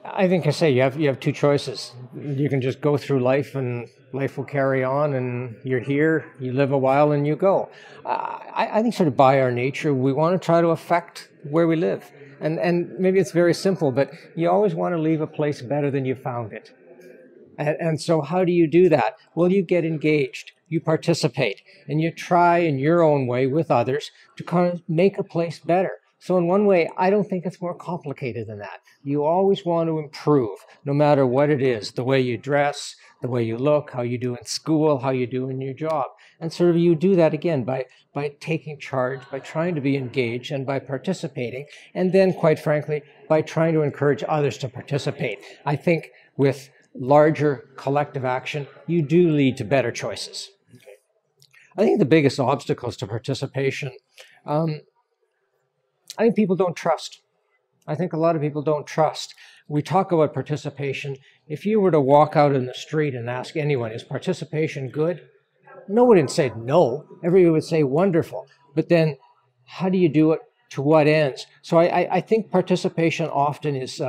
I think I say you have two choices. You can just go through life and life will carry on, and you're here, you live a while, and you go. I think sort of by our nature, we want to try to affect where we live. And maybe it's very simple, but you always want to leave a place better than you found it. And so how do you do that? Well, you get engaged, you participate, and you try in your own way with others to kind of make a place better. So in one way, I don't think it's more complicated than that. You always want to improve, no matter what it is, the way you dress, the way you look, how you do in school, how you do in your job. And sort of you do that again by taking charge, by trying to be engaged, and by participating. And then, quite frankly, by trying to encourage others to participate. I think with larger collective action, you do lead to better choices. I think the biggest obstacles to participation, I think people don't trust. I think a lot of people don't trust. We talk about participation. If you were to walk out in the street and ask anyone, is participation good? Nobody would say no. Everybody would say wonderful. But then how do you do it? To what ends? So I think participation often is,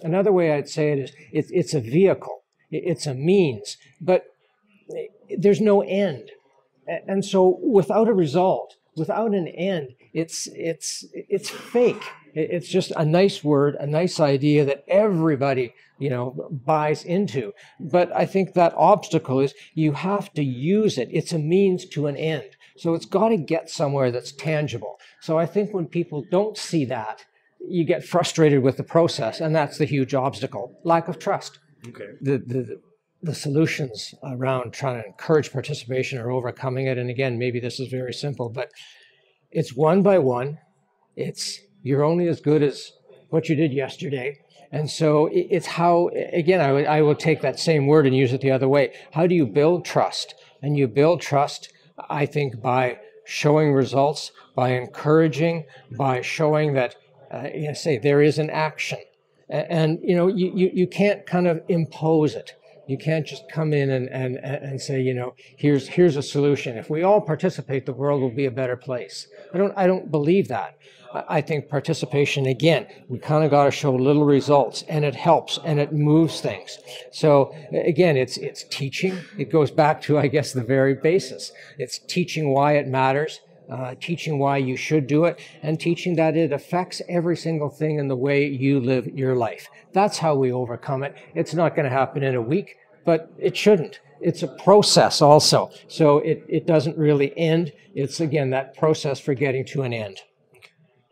another way I'd say it is, it's a vehicle. It's a means. But there's no end. And so without a result, without an end, it's fake. It's just a nice word, a nice idea that everybody, buys into. But I think that obstacle is you have to use it. It's a means to an end. So it's got to get somewhere that's tangible. So I think when people don't see that, you get frustrated with the process, and that's the huge obstacle, lack of trust. Okay. The solutions around trying to encourage participation or overcoming it, and again, maybe this is very simple, but it's one by one. You're only as good as what you did yesterday. And so it's how, again, I will take that same word and use it the other way. How do you build trust? And you build trust, I think, by showing results, by encouraging, by showing that, there is an action. And you can't kind of impose it. You can't just come in and say, here's a solution. If we all participate, the world will be a better place. I don't believe that. I think participation, again, we kind of got to show little results, and it helps and it moves things. So again, it's teaching. It goes back to, I guess, the very basis. It's teaching why it matters, teaching why you should do it, and teaching that it affects every single thing in the way you live your life. That's how we overcome it. It's not going to happen in a week, but it shouldn't. It's a process also. So it doesn't really end. It's, again, that process for getting to an end.